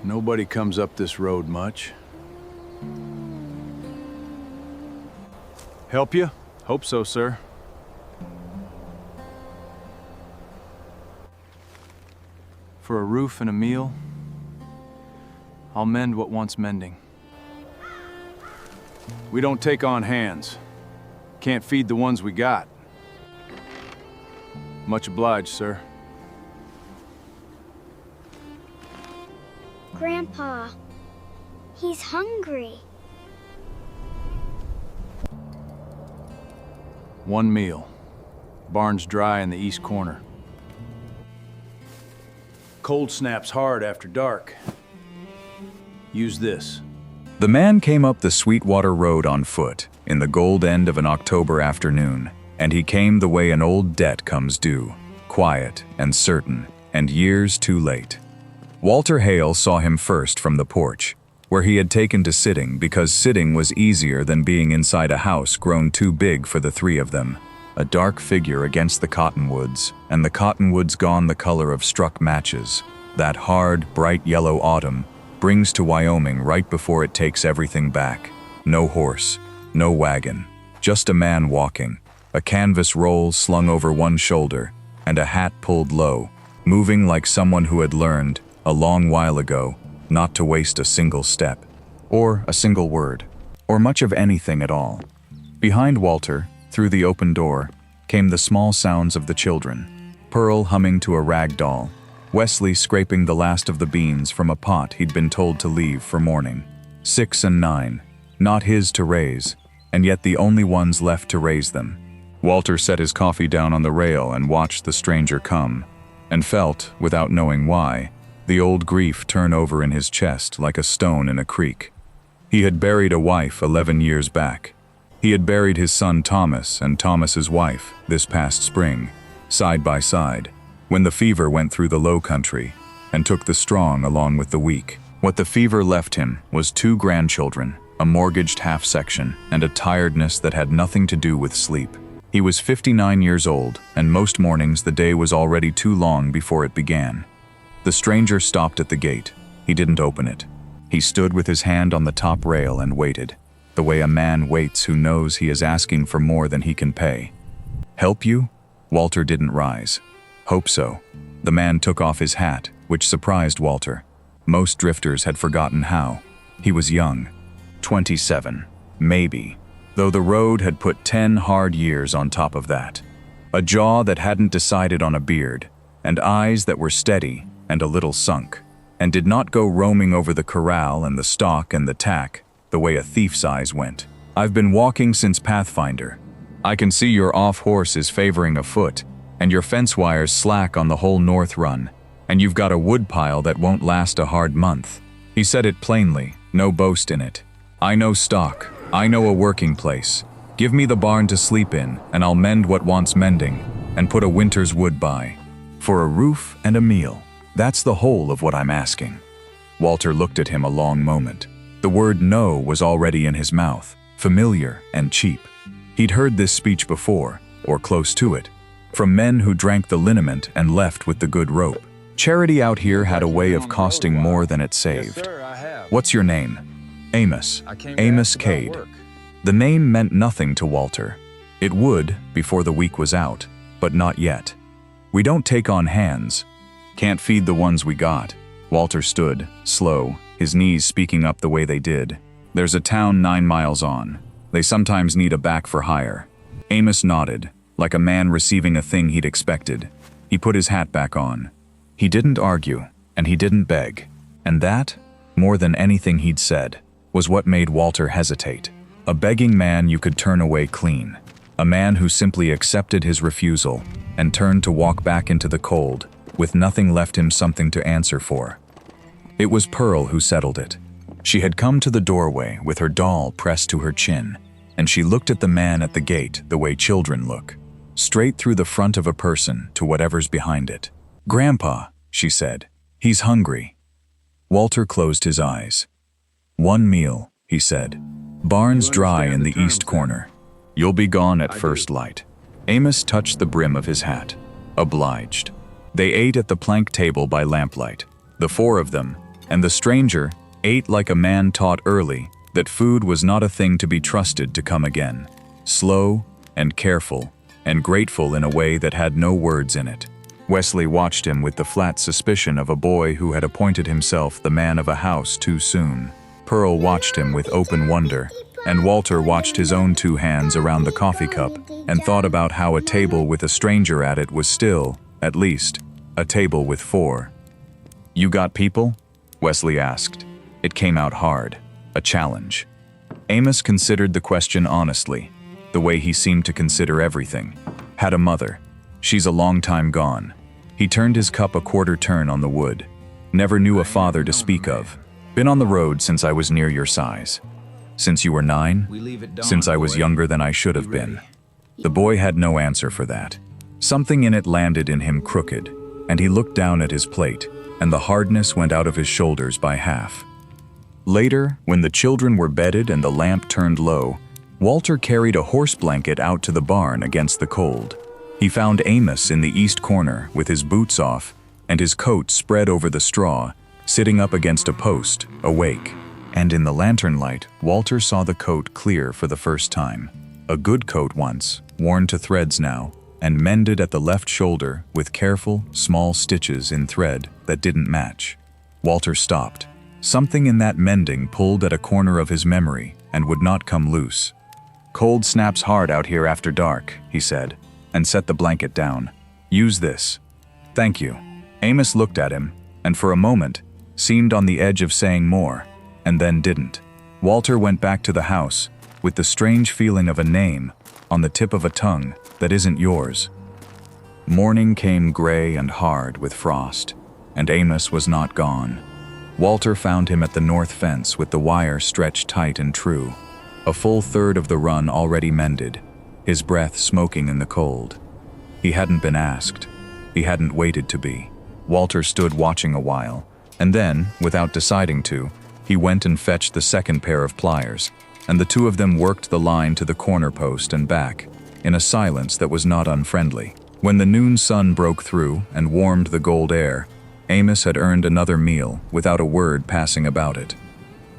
Nobody comes up this road much. Help you? Hope so, sir. For a roof and a meal, I'll mend what wants mending. We don't take on hands. Can't feed the ones we got. Much obliged, sir. Grandpa, he's hungry. One meal. Barn's dry in the east corner. Cold snaps hard after dark. Use this. The man came up the Sweetwater road on foot in the gold end of an October afternoon, and he came the way an old debt comes due, quiet and certain, and years too late. Walter Hale saw him first from the porch, where he had taken to sitting because sitting was easier than being inside a house grown too big for the three of them. A dark figure against the cottonwoods, and the cottonwoods gone the color of struck matches. That hard, bright yellow autumn brings to Wyoming right before it takes everything back. No horse, no wagon, just a man walking, a canvas roll slung over one shoulder, and a hat pulled low, moving like someone who had learned, a long while ago, not to waste a single step, or a single word, or much of anything at all. Behind Walter, through the open door, came the small sounds of the children. Pearl humming to a rag doll, Wesley scraping the last of the beans from a pot he'd been told to leave for morning. 6 and 9, not his to raise, and yet the only ones left to raise them. Walter set his coffee down on the rail and watched the stranger come, and felt, without knowing why, the old grief turn over in his chest like a stone in a creek. He had buried a wife 11 years back. He had buried his son Thomas and Thomas's wife this past spring, side by side, when the fever went through the low country and took the strong along with the weak. What the fever left him was 2 grandchildren, a mortgaged half-section, and a tiredness that had nothing to do with sleep. He was 59 years old, and most mornings the day was already too long before it began. The stranger stopped at the gate. He didn't open it. He stood with his hand on the top rail and waited, the way a man waits who knows he is asking for more than he can pay. Help you? Walter didn't rise. Hope so. The man took off his hat, which surprised Walter. Most drifters had forgotten how. He was young. 27, maybe, though the road had put 10 hard years on top of that. A jaw that hadn't decided on a beard, and eyes that were steady and a little sunk, and did not go roaming over the corral and the stock and the tack the way a thief's eyes went. I've been walking since Pathfinder. I can see your off-horse is favoring a foot, and your fence wires slack on the whole north run, and you've got a wood pile that won't last a hard month. He said it plainly, no boast in it. I know stock. I know a working place. Give me the barn to sleep in, and I'll mend what wants mending, and put a winter's wood by. For a roof and a meal. That's the whole of what I'm asking. Walter looked at him a long moment. The word no was already in his mouth, familiar and cheap. He'd heard this speech before, or close to it, from men who drank the liniment and left with the good rope. Charity out here had a way of costing more than it saved. Yes, sir, I have. What's your name? Amos. Amos Cade. The name meant nothing to Walter. It would, before the week was out, but not yet. We don't take on hands. Can't feed the ones we got. Walter stood, slow, his knees speaking up the way they did. There's a town 9 miles on. They sometimes need a back for hire. Amos nodded, like a man receiving a thing he'd expected. He put his hat back on. He didn't argue, and he didn't beg. And that, more than anything he'd said, was what made Walter hesitate. A begging man you could turn away clean. A man who simply accepted his refusal and turned to walk back into the cold, with nothing left him something to answer for. It was Pearl who settled it. She had come to the doorway with her doll pressed to her chin, and she looked at the man at the gate the way children look, straight through the front of a person to whatever's behind it. "Grandpa," she said, "he's hungry." Walter closed his eyes. "1 meal," he said. "Barn's dry in the east corner. You'll be gone at first light." Amos touched the brim of his hat. Obliged. They ate at the plank table by lamplight, the 4 of them, and the stranger ate like a man taught early that food was not a thing to be trusted to come again. Slow and careful and grateful in a way that had no words in it. Wesley watched him with the flat suspicion of a boy who had appointed himself the man of a house too soon. Pearl watched him with open wonder, and Walter watched his own two hands around the coffee cup and thought about how a table with a stranger at it was still, at least, a table with four. "You got people?" Wesley asked. It came out hard, a challenge. Amos considered the question honestly, the way he seemed to consider everything. "Had a mother. She's a long time gone." He turned his cup a quarter turn on the wood. "Never knew a father to speak of. Been on the road since I was near your size." "Since you were 9? Since I was younger than I should have been." The boy had no answer for that. Something in it landed in him crooked, and he looked down at his plate, and the hardness went out of his shoulders by half. Later, when the children were bedded and the lamp turned low, Walter carried a horse blanket out to the barn against the cold. He found Amos in the east corner with his boots off and his coat spread over the straw, sitting up against a post, awake. And in the lantern light, Walter saw the coat clear for the first time. A good coat once, worn to threads now, and mended at the left shoulder with careful, small stitches in thread that didn't match. Walter stopped. Something in that mending pulled at a corner of his memory and would not come loose. "Cold snaps hard out here after dark," he said, and set the blanket down. "Use this." "Thank you." Amos looked at him, and for a moment, seemed on the edge of saying more, and then didn't. Walter went back to the house, with the strange feeling of a name on the tip of a tongue that isn't yours. Morning came gray and hard with frost, and Amos was not gone. Walter found him at the north fence with the wire stretched tight and true, a full third of the run already mended, his breath smoking in the cold. He hadn't been asked. He hadn't waited to be. Walter stood watching a while, and then, without deciding to, he went and fetched the second pair of pliers, and the two of them worked the line to the corner post and back, in a silence that was not unfriendly. When the noon sun broke through and warmed the gold air, Amos had earned another meal without a word passing about it.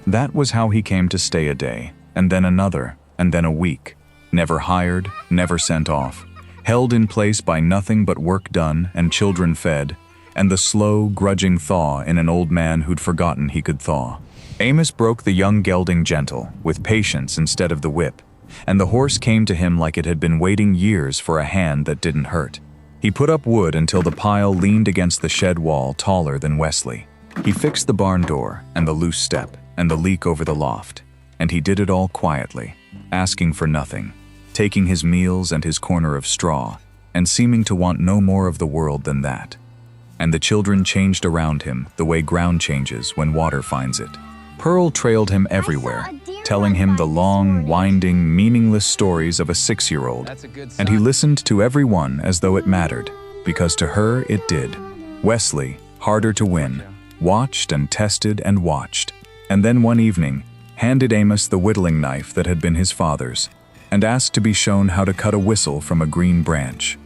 That was how he came to stay a day, and then another, and then a week. Never hired, never sent off, held in place by nothing but work done and children fed, and the slow, grudging thaw in an old man who'd forgotten he could thaw. Amos broke the young gelding gentle, with patience instead of the whip, and the horse came to him like it had been waiting years for a hand that didn't hurt. He put up wood until the pile leaned against the shed wall taller than Wesley. He fixed the barn door and the loose step and the leak over the loft, and he did it all quietly, asking for nothing, taking his meals and his corner of straw, and seeming to want no more of the world than that. And the children changed around him the way ground changes when water finds it. Pearl trailed him everywhere, telling him the long, winding, meaningless stories of a 6-year-old, and he listened to every one as though it mattered, because to her it did. Wesley, harder to win, watched and tested and watched, and then one evening handed Amos the whittling knife that had been his father's, and asked to be shown how to cut a whistle from a green branch.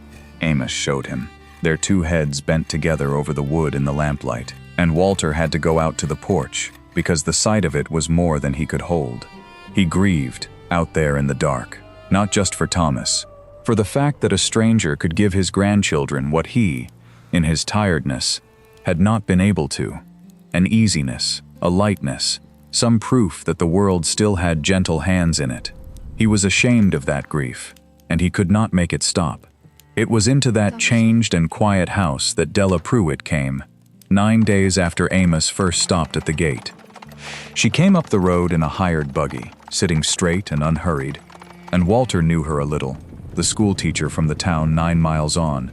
Amos showed him, their two heads bent together over the wood in the lamplight, and Walter had to go out to the porch, because the sight of it was more than he could hold. He grieved, out there in the dark, not just for Thomas, for the fact that a stranger could give his grandchildren what he, in his tiredness, had not been able to. An easiness, a lightness, some proof that the world still had gentle hands in it. He was ashamed of that grief, and he could not make it stop. It was into that changed and quiet house that Della Pruitt came, 9 days after Amos first stopped at the gate. She came up the road in a hired buggy, sitting straight and unhurried, and Walter knew her a little, the schoolteacher from the town 9 miles on,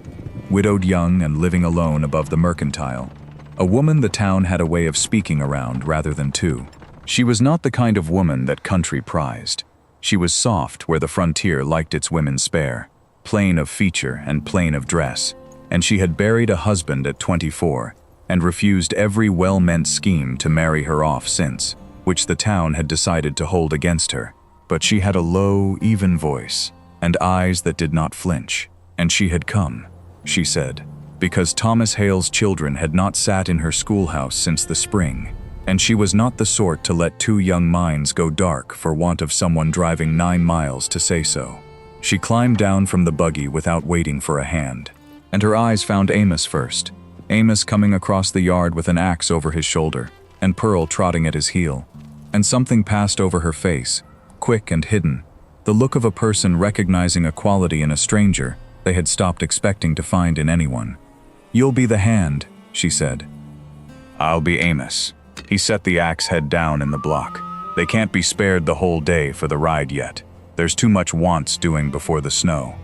widowed young and living alone above the mercantile, a woman the town had a way of speaking around rather than to. She was not the kind of woman that country prized. She was soft where the frontier liked its women spare, plain of feature and plain of dress, and she had buried a husband at 24, and refused every well-meant scheme to marry her off since, which the town had decided to hold against her. But she had a low, even voice, and eyes that did not flinch, and she had come, she said, because Thomas Hale's children had not sat in her schoolhouse since the spring, and she was not the sort to let two young minds go dark for want of someone driving 9 miles to say so. She climbed down from the buggy without waiting for a hand, and her eyes found Amos first. Amos coming across the yard with an axe over his shoulder, and Pearl trotting at his heel. And something passed over her face, quick and hidden, the look of a person recognizing a quality in a stranger they had stopped expecting to find in anyone. "You'll be the hand," she said. "I'll be Amos." He set the axe head down in the block. "They can't be spared the whole day for the ride yet. There's too much wants doing before the snow.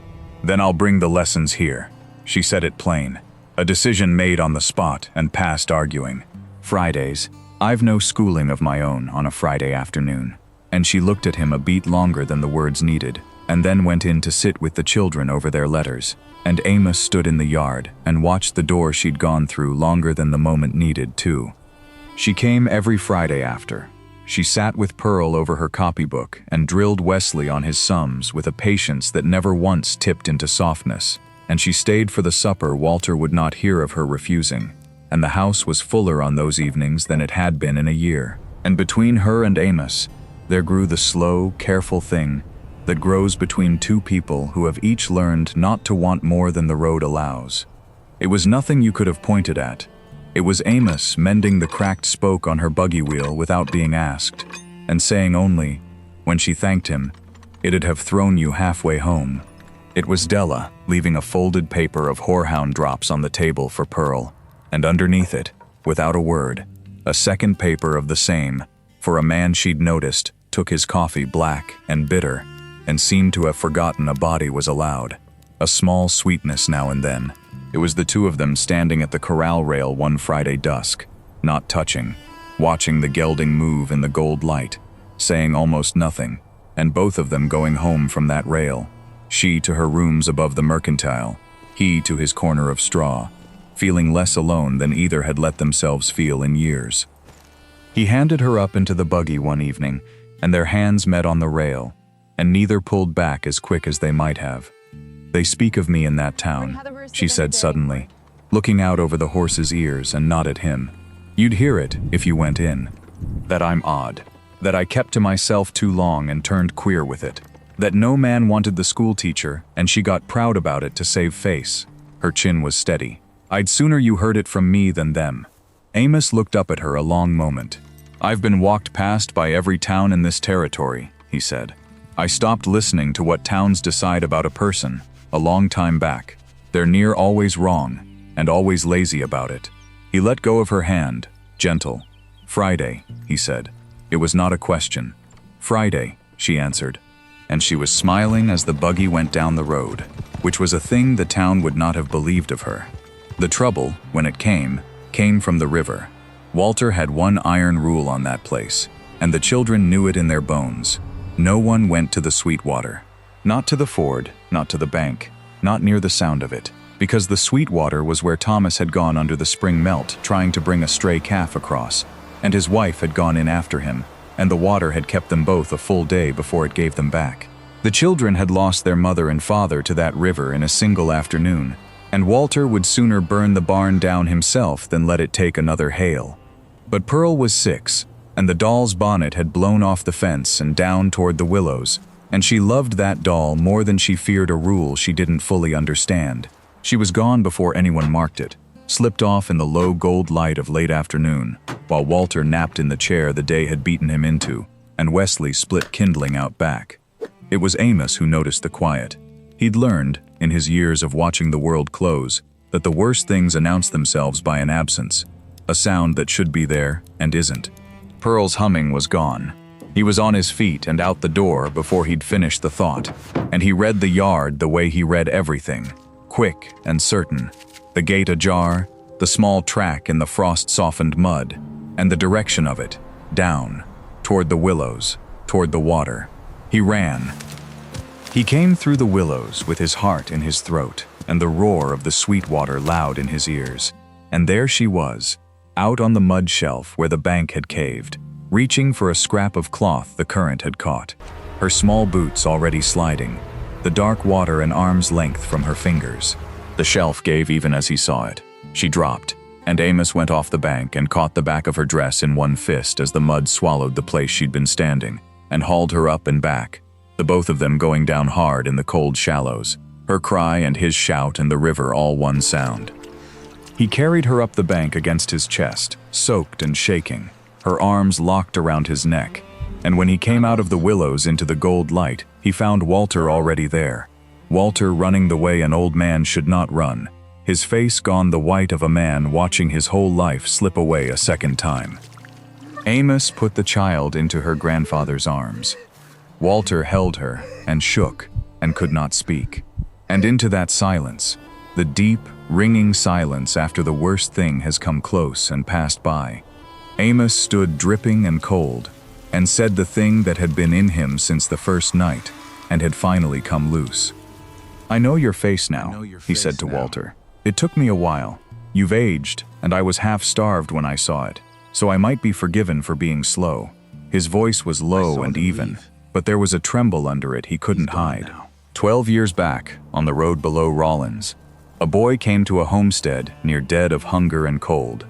Then I'll bring the lessons here." She said it plain. A decision made on the spot and past arguing. "Fridays. I've no schooling of my own on a Friday afternoon." And she looked at him a beat longer than the words needed, and then went in to sit with the children over their letters. And Amos stood in the yard and watched the door she'd gone through longer than the moment needed, too. She came every Friday after. She sat with Pearl over her copybook and drilled Wesley on his sums with a patience that never once tipped into softness. And she stayed for the supper Walter would not hear of her refusing. And the house was fuller on those evenings than it had been in a year. And between her and Amos, there grew the slow, careful thing that grows between two people who have each learned not to want more than the road allows. It was nothing you could have pointed at. It was Amos mending the cracked spoke on her buggy wheel without being asked, and saying only, when she thanked him, "It'd have thrown you halfway home." It was Della leaving a folded paper of horehound drops on the table for Pearl, and underneath it, without a word, a second paper of the same, for a man she'd noticed took his coffee black and bitter, and seemed to have forgotten a body was allowed. A small sweetness now and then. It was the two of them standing at the corral rail one Friday dusk, not touching, watching the gelding move in the gold light, saying almost nothing, and both of them going home from that rail. She to her rooms above the mercantile, he to his corner of straw, feeling less alone than either had let themselves feel in years. He handed her up into the buggy one evening, and their hands met on the rail, and neither pulled back as quick as they might have. "They speak of me in that town," she said suddenly, looking out over the horse's ears and not at him. "You'd hear it if you went in. That I'm odd. That I kept to myself too long and turned queer with it. That no man wanted the schoolteacher, and she got proud about it to save face." Her chin was steady. "I'd sooner you heard it from me than them." Amos looked up at her a long moment. "I've been walked past by every town in this territory," he said. "I stopped listening to what towns decide about a person a long time back. They're near always wrong, and always lazy about it." He let go of her hand, gentle. "Friday," he said. It was not a question. "Friday," she answered. And she was smiling as the buggy went down the road, which was a thing the town would not have believed of her. The trouble, when it came from the river. Walter had one iron rule on that place, and the children knew it in their bones. No one went to the Sweetwater. Not to the ford, not to the bank, not near the sound of it, because the Sweetwater was where Thomas had gone under the spring melt trying to bring a stray calf across, and his wife had gone in after him, and the water had kept them both a full day before it gave them back. The children had lost their mother and father to that river in a single afternoon, and Walter would sooner burn the barn down himself than let it take another Hale. But Pearl was 6, and the doll's bonnet had blown off the fence and down toward the willows, and she loved that doll more than she feared a rule she didn't fully understand. She was gone before anyone marked it, slipped off in the low gold light of late afternoon, while Walter napped in the chair the day had beaten him into, and Wesley split kindling out back. It was Amos who noticed the quiet. He'd learned, in his years of watching the world close, that the worst things announce themselves by an absence, a sound that should be there and isn't. Pearl's humming was gone. He was on his feet and out the door before he'd finished the thought, and he read the yard the way he read everything, quick and certain. The gate ajar, the small track in the frost-softened mud, and the direction of it, down, toward the willows, toward the water. He ran. He came through the willows with his heart in his throat and the roar of the Sweetwater loud in his ears. And there she was, out on the mud shelf where the bank had caved, reaching for a scrap of cloth the current had caught, her small boots already sliding, the dark water an arm's length from her fingers. The shelf gave even as he saw it. She dropped, and Amos went off the bank and caught the back of her dress in one fist as the mud swallowed the place she'd been standing, and hauled her up and back, the both of them going down hard in the cold shallows, her cry and his shout and the river all one sound. He carried her up the bank against his chest, soaked and shaking, her arms locked around his neck, and when he came out of the willows into the gold light, he found Walter already there. Walter running the way an old man should not run, his face gone the white of a man watching his whole life slip away a second time. Amos put the child into her grandfather's arms. Walter held her and shook and could not speak. And into that silence, the deep, ringing silence after the worst thing has come close and passed by, Amos stood dripping and cold and said the thing that had been in him since the first night and had finally come loose. "I know your face now," he said to Walter. "It took me a while. You've aged, and I was half-starved when I saw it, so I might be forgiven for being slow." His voice was low and even, but there was a tremble under it he couldn't hide. 12 years back, on the road below Rawlins, a boy came to a homestead near dead of hunger and cold,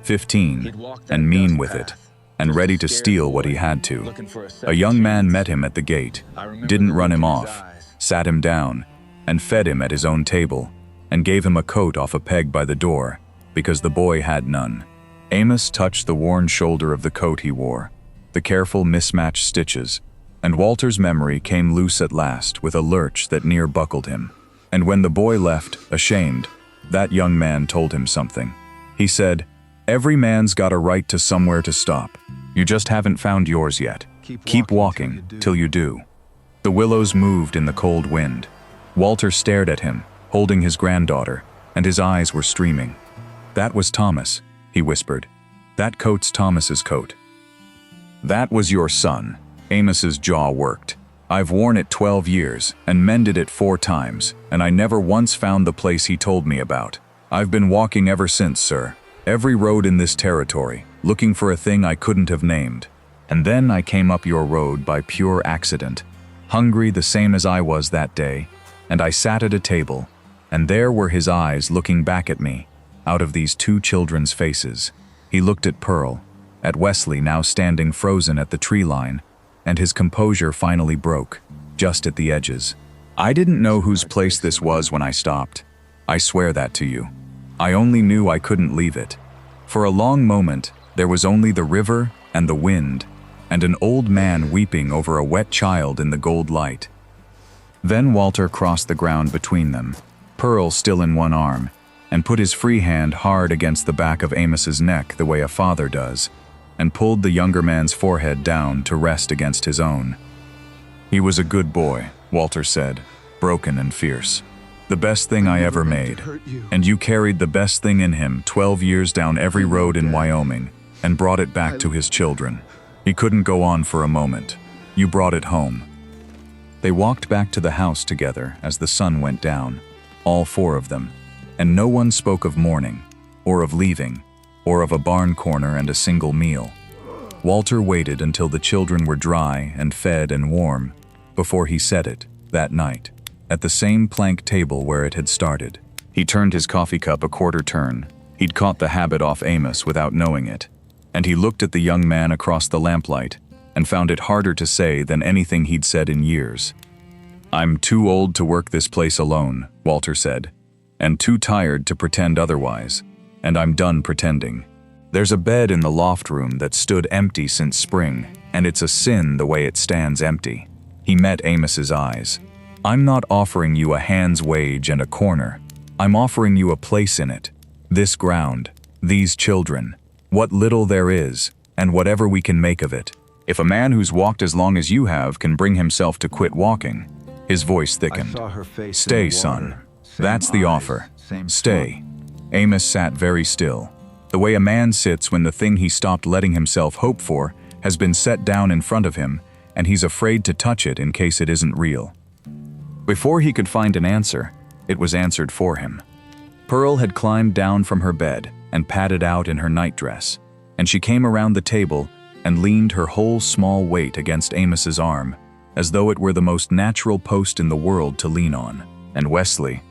15, and mean with it, and ready to steal what he had to. A young man met him at the gate, didn't run him off, sat him down, and fed him at his own table, and gave him a coat off a peg by the door, because the boy had none. Amos touched the worn shoulder of the coat he wore, the careful mismatched stitches, and Walter's memory came loose at last with a lurch that near buckled him. And when the boy left, ashamed, that young man told him something. He said, "Every man's got a right to somewhere to stop. You just haven't found yours yet. Keep walking till you do." The willows moved in the cold wind. Walter stared at him, holding his granddaughter, and his eyes were streaming. "That was Thomas," he whispered. "That coat's Thomas's coat." "That was your son." Amos's jaw worked. "I've worn it 12 years and mended it 4 times, and I never once found the place he told me about. I've been walking ever since, sir. Every road in this territory, looking for a thing I couldn't have named. And then I came up your road by pure accident, hungry the same as I was that day, and I sat at a table, and there were his eyes looking back at me, out of these 2 children's faces. He looked at Pearl, at Wesley now standing frozen at the tree line, and his composure finally broke, just at the edges. I didn't know whose place this was when I stopped. I swear that to you. I only knew I couldn't leave it. For a long moment, there was only the river and the wind, and an old man weeping over a wet child in the gold light. Then Walter crossed the ground between them, Pearl still in one arm, and put his free hand hard against the back of Amos's neck the way a father does, and pulled the younger man's forehead down to rest against his own. "He was a good boy," Walter said, broken and fierce. "The best thing I ever made. And you carried the best thing in him 12 years down every road in Wyoming and brought it back to his children. He couldn't go on for a moment. You brought it home." They walked back to the house together as the sun went down, all 4 of them, and no one spoke of mourning, or of leaving, or of a barn corner and a single meal. Walter waited until the children were dry and fed and warm before he said it, that night, at the same plank table where it had started. He turned his coffee cup a quarter turn. He'd caught the habit off Amos without knowing it, and he looked at the young man across the lamplight and found it harder to say than anything he'd said in years. "I'm too old to work this place alone," Walter said, "and too tired to pretend otherwise, and I'm done pretending. There's a bed in the loft room that stood empty since spring, and it's a sin the way it stands empty." He met Amos's eyes. "I'm not offering you a hand's wage and a corner. I'm offering you a place in it. This ground, these children, what little there is, and whatever we can make of it. If a man who's walked as long as you have can bring himself to quit walking." His voice thickened. "Stay, son. That's the offer. Stay." Amos sat very still, the way a man sits when the thing he stopped letting himself hope for has been set down in front of him, and he's afraid to touch it in case it isn't real. Before he could find an answer, it was answered for him. Pearl had climbed down from her bed and padded out in her nightdress, and she came around the table and leaned her whole small weight against Amos's arm, as though it were the most natural post in the world to lean on. And Wesley,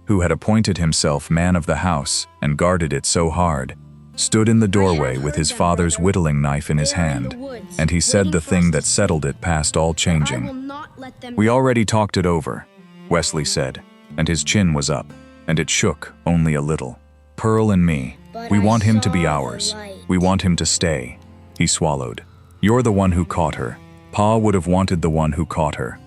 who had appointed himself man of the house and guarded it so hard, stood in the doorway with his father's whittling knife in his hand, and he said the thing that settled it past all changing. "We already talked it over," Wesley said, and his chin was up, and it shook only a little. "Pearl and me, we want him to be ours. We want him to stay." He swallowed. "You're the one who caught her. Pa would have wanted the one who caught her."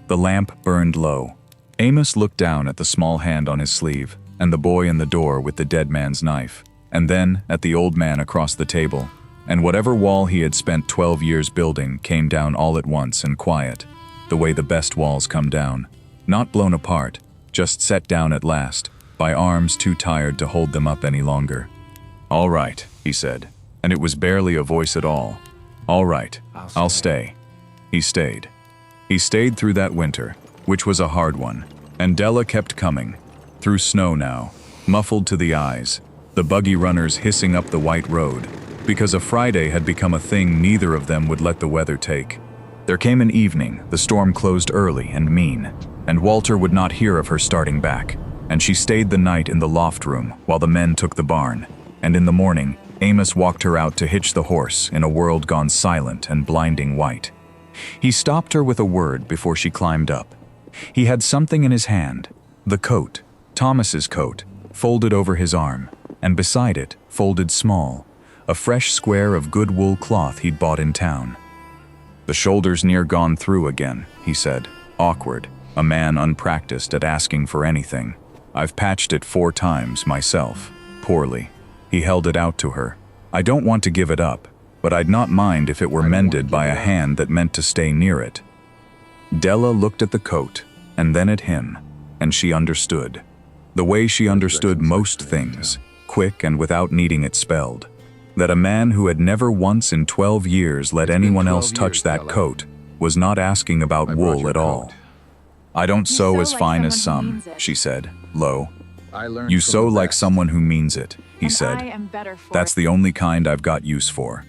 The lamp burned low. Amos looked down at the small hand on his sleeve, and the boy in the door with the dead man's knife, and then at the old man across the table, and whatever wall he had spent 12 years building came down all at once and quiet, the way the best walls come down. Not blown apart, just set down at last, by arms too tired to hold them up any longer. "All right," he said, and it was barely a voice at all. "All right, I'll stay." He stayed. He stayed through that winter, which was a hard one, and Della kept coming, through snow now, muffled to the eyes, the buggy runners hissing up the white road, because a Friday had become a thing neither of them would let the weather take. There came an evening, the storm closed early and mean, and Walter would not hear of her starting back, and she stayed the night in the loft room while the men took the barn, and in the morning, Amos walked her out to hitch the horse in a world gone silent and blinding white. He stopped her with a word before she climbed up. He had something in his hand, the coat, Thomas's coat, folded over his arm, and beside it, folded small, a fresh square of good wool cloth he'd bought in town. "The shoulder's near gone through again," he said, awkward, a man unpracticed at asking for anything. "I've patched it 4 times myself, poorly." He held it out to her. "I don't want to give it up, but I'd not mind if it were mended by a hand that meant to stay near it." Della looked at the coat, and then at him, and she understood. The way she understood most things, quick and without needing it spelled. That a man who had never once in 12 years let anyone else touch that coat was not asking about wool at all. "I don't sew as fine as some," she said, low. "You sew like someone who means it," he said. "That's the only kind I've got use for."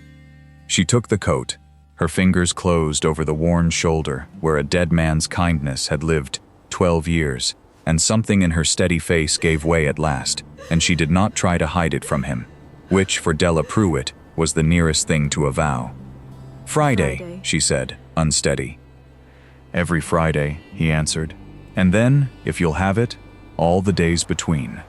She took the coat, her fingers closed over the worn shoulder where a dead man's kindness had lived 12 years, and something in her steady face gave way at last, and she did not try to hide it from him, which, for Della Pruitt, was the nearest thing to a vow. "Friday," she said, unsteady. "Every Friday," he answered. "And then, if you'll have it, all the days between."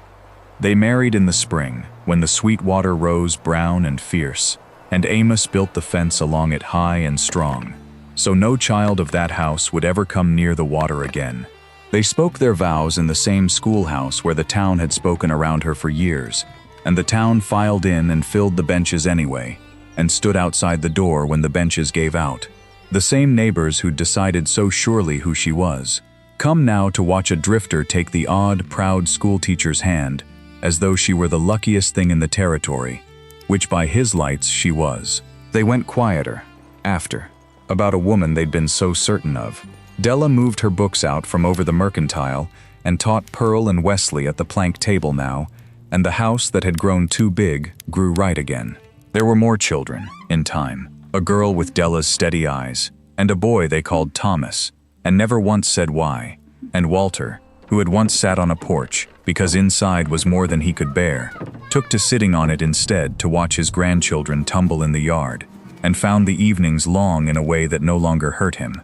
They married in the spring, when the Sweetwater rose brown and fierce, and Amos built the fence along it high and strong, so no child of that house would ever come near the water again. They spoke their vows in the same schoolhouse where the town had spoken around her for years, and the town filed in and filled the benches anyway, and stood outside the door when the benches gave out. The same neighbors who'd decided so surely who she was, come now to watch a drifter take the odd, proud schoolteacher's hand, as though she were the luckiest thing in the territory, which by his lights she was. They went quieter, after, about a woman they'd been so certain of. Della moved her books out from over the mercantile and taught Pearl and Wesley at the plank table now, and the house that had grown too big grew right again. There were more children, in time, a girl with Della's steady eyes, and a boy they called Thomas, and never once said why, and Walter, who had once sat on a porch, because inside was more than he could bear, took to sitting on it instead to watch his grandchildren tumble in the yard, and found the evenings long in a way that no longer hurt him.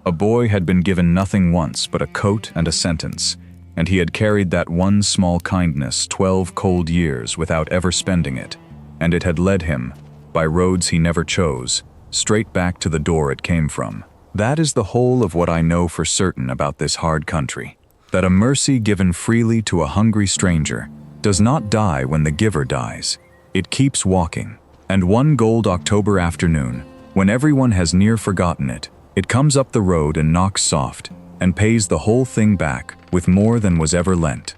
A boy had been given nothing once but a coat and a sentence, and he had carried that one small kindness 12 cold years without ever spending it, and it had led him, by roads he never chose, straight back to the door it came from. That is the whole of what I know for certain about this hard country, that a mercy given freely to a hungry stranger does not die when the giver dies. It keeps walking, and one gold October afternoon, when everyone has near forgotten it, it comes up the road and knocks soft, and pays the whole thing back with more than was ever lent.